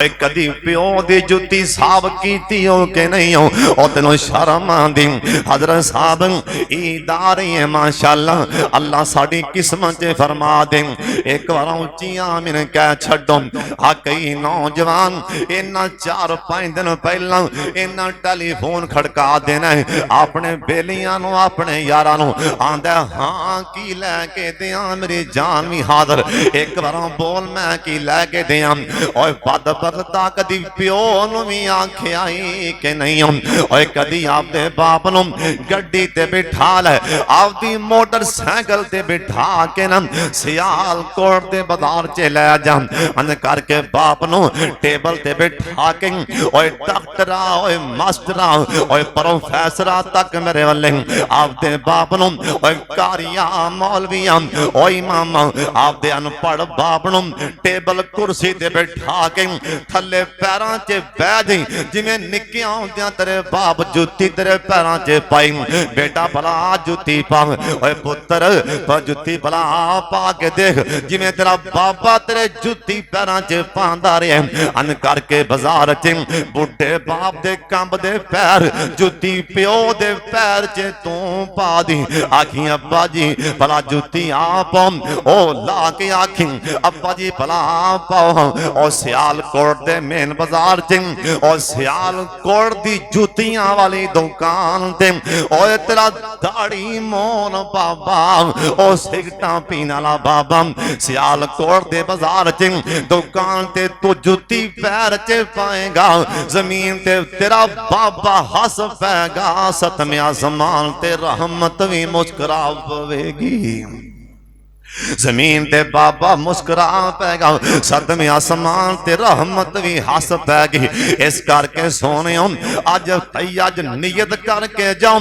कदी प्यो दी जुत्ती साफ कीती हो के नहीं हो और तेनों शर्म आंदी। हजरत साहब ईदार है माशाअल्लाह, अल्लाह साड़ी किस्मत फरमा दे। एक बार उच्ची आमीन कह छड्डो। आ कई नौजवान इन्ना 4-5 दिन पहला इन्ना टेलीफोन खड़का देना है अपने बेलियां नु अपने यारां नु, आंदा हां की लैके दियां मेरी जान भी हाजिर। एक बार बोल मैं की लैके दियां। ओए बद पता कदी प्यो नू भी आख्या कि नहीं और कदी आपदे बाप नू गड्डी ते बिठा ले, आपदी मोटरसाइकिल ते बिठा के ना सियालकोट दे बाजार च ले जा, अन करके बाप नू टेबल ते बिठा के ओए डॉक्टरा ओए मास्टरा ओए प्रोफेसरा तक मेरे वाले आपदे बाप नू ओए कारिया मौलविया ओए इमाम आपदे अनपढ़ बाप नू टेबल कुर्सी ते बिठा के थले पैरां च बह गई, जिवें निक्कियां होंदियां तेरे बाप जुत्ती तेरे पैरां च पाई। बेटा भला जुत्ती पा, ओए पुत्र जुत्ती भला पा के देख, जिवें तेरा बाबा तेरे जुत्ती पैरां च पांदा रहा। अन करके बाजार च बुढ़े बाप दे कंब दे पैर जुत्ती प्यो दे पैर च तू पा दी। आखी अब्बा जी भला जुत्ती आप ओ ला के आखी अब्बा जी भला पाओ। और सियालकोट दे मेन बाजार च और सियालकोट दी जुतियां वाली दुकान ते और तेरा दाढ़ी मोन बाबा और सिगटा पीने वाला बाबा सियालकोट दे बाजार च दुकान ते तू जुती पैर च पाएगा, जमीन ते तेरा बाबा हस पैगा, सतमे आसमान ते रहमत भी मुस्कुरा पवेगी। जमीन ते बाबा मुस्कुरा पैगा, सदमे आसमान ते रहमत भी हस पैगी। इस करके सोने अज अज नियत करके जाओ,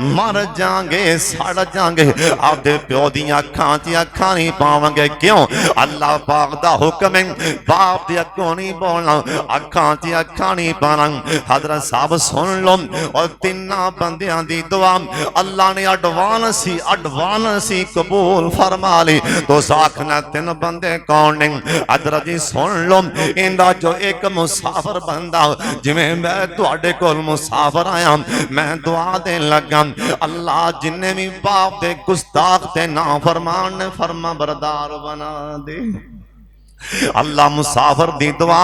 मर जाएंगे सड़ जाएंगे, आपदे प्यो दी अखां च अखां नहीं पावांगे। क्यों? अल्लाह पाक दा हुक्म है बाप दे अगों नहीं बोलना, अखां च अखां नहीं पाना। हजरत साहब सुन लो और तिन्ना बंदियां दी दुआ अल्लाह ने एडवांस ही कबूल फरमा ली। तो आखना 3 बंदे कौन ने? अदर जी सुन लो, इंदा जो एक मुसाफर बंदा जिवें मैं तुहाडे कोल मुसाफर आया, मैं दुआ देन लगा अल्लाह जिन्ने भी बाप दे गुस्ताख ते नाफरमान ने फरमा बरदार बना दे। अल्लाह मुसाफर दी दुआ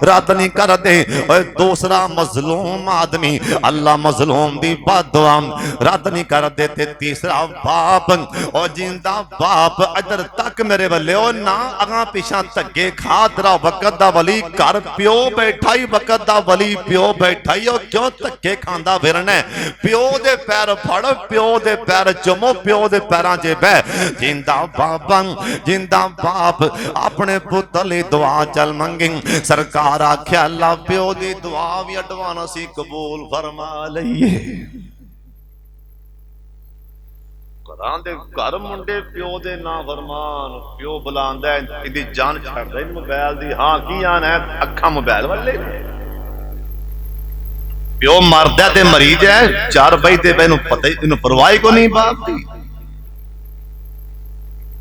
रद्द नहीं कर दे। और दूसरा मजलूम आदमी अल्लाह मजलूम दी बददुआ रद्द नहीं कर दे। ते तीसरा बाप और जिंदा बाप इधर तक मेरे वाले ना अगा पिछा धक्के खा, तेरा वकत दा वली घर प्यो बैठा ही, वकत दा वली प्यो बैठा ही, क्यों धक्के खांदा फिरना? प्यो दे पैर फड़, प्यो दे पैर चुमो, प्यो दे पैरां च बह। जिंदा बाबा जिंदा बाप अपने पुतली दुआ चल मंगी। सरकार आख्या अल्लाह प्यो दी दुआ भी एडवांस ही कबूल फरमा लईए। घर मुंडे प्यो दे ना फरमान, प्यो बुलांदा इदी जान छड्डदा मोबाइल दी। हां की आना है? अखां मोबाइल वाले। प्यो मरदा ते मरीज है, 4 बजते पे पता ही इन्हू परवाह को नहीं बाप दी।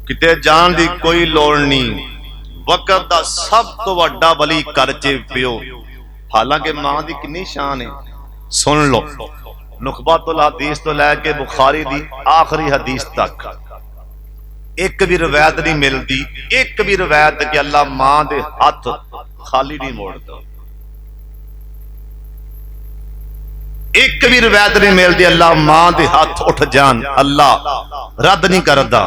किते जान दी कोई लोड़ नहीं। वक़्त दा सब तो वड्डा वली घर च प्यो। हालांकि मां दी कितनी शान है, सुन लो। नुखबातुल हदीस तो लैके बुखारी दी आखिरी हदीस तक एक भी रवायत नहीं मिलती, एक भी रवायत कि अल्लाह मां दे हाथ खाली नहीं मोड़ता। एक भी रवायत नहीं मिलती अल्लाह मां दे हाथ उठ जान अल्लाह रद्द नहीं करता।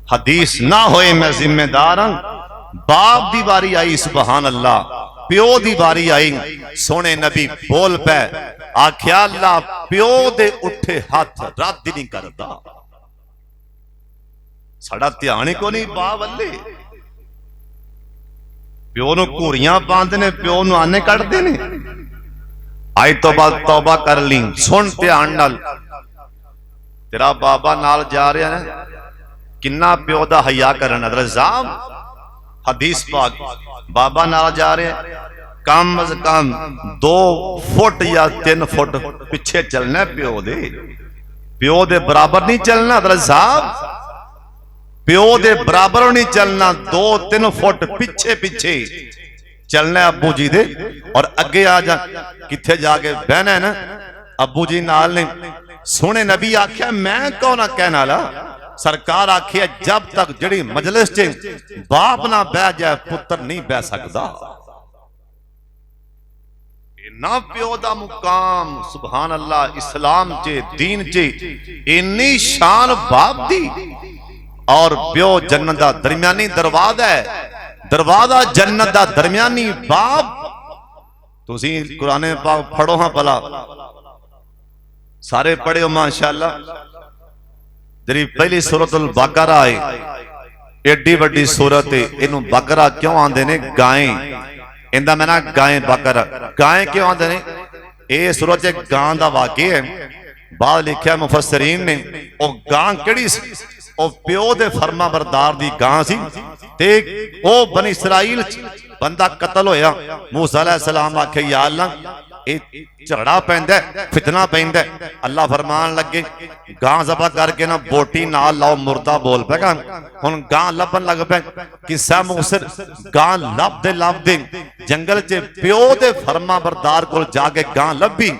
हदीस ना होए मैं जिम्मेदार हूं। बाप दी बारी आई सुभान अल्लाह, प्यो दी बारी आई, सोने नबी बोल पे आख्या अल्लाह प्यो दे उठे हाथ रद्द ही नहीं करता। साडा ध्यान ही को नहीं बा वल्ले। प्यो नू घूरियां पांदे ने, प्यो नू आने कटदे ने। आई तौबा कर ली। सुन ध्यान नाल, तेरा बाबा नाल जा रहा है, किन्ना प्यो दा हया करन। रजाम हदीस पाक बाबा नाल जा रहे, कम अज कम 2 फुट या 3 फुट पिछे चलना। प्यो दे बराबर नहीं चलना। साहब प्यो दे बराबर नहीं चलना, 2-3 फुट पिछे पिछे चलना अबू जी दे और अगे आ जा किथे जाके बहना है ना अबू जी नाल ने सोने नबी आख्या मैं कौन कहने वाला सरकार आखिया जब तक जड़ी मजलिस च बाप ना बह जाए पुत्र नहीं बह सकता ना प्यो दा मुकाम सुभान अल्लाह इस्लाम चे दीन चे इन्नी शान बाप दी और प्यो जन्नत दा दरमियानी दरवाजा है दरवाजा जन्नत दा दरमियानी बाप तुसी कुरान पाक पढ़ो हां भला सारे पढ़े हो माशाअल्लाह जी पहली सूरतुल बकरा है एडी वड्डी सूरत है इनू बकरा क्यों आंदे ने गाय इंदा मैं ना गाय बकरा गाय क्यों आंदे ने ये सूरत च गां दा वाकया है बाद लिखिया मुफस्सरीन ने ओ गां केड़ी सी ओ प्यो दे फरमा बरदार दी गां सी ते ओ बनी इस्राइल बंदा कतल होया मूसा अलैहि सलाम आखे या अल्लाह झगड़ा पैंदा फितना पैंदा अल्लाह फरमान लगे गां ज़बह करके ना बोटी नाल लाओ मुर्दा बोल पेगा हुण गां लभन लग पे किस्सा मूसर गां लभदे जंगल च प्यो दे फरमा बरदार कोल जाके गां लभी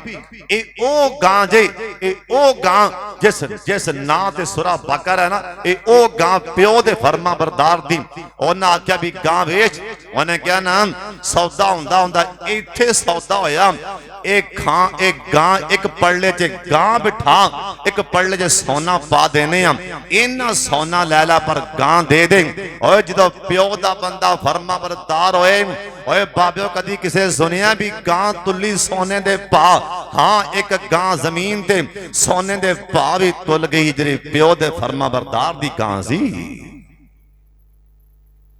ए ओ गां जे ए ओ गां जिस ना ते सुरा बकर है ना ए ओ गां प्यो दे फरमा बरदार दी उन्हें आख्या भी गां वेच उन्हें क्या नाम सौदा हुंदा इत्थे सौदा होया एक खां एक गां एक पड़ले च गां बिठा एक पड़ले च सोना पा देने इन्ना सोना लै ला पर गां दे दे ओए जदों प्यो दा बंदा फरमा बरदार होए ओए बाबियो कदी किसे सुनिया भी गां तुली सोने दे पा हां एक गां जमीन ते सोने दे पा भी तुल गई जी प्यो दे फरमा बरदार दी गां सी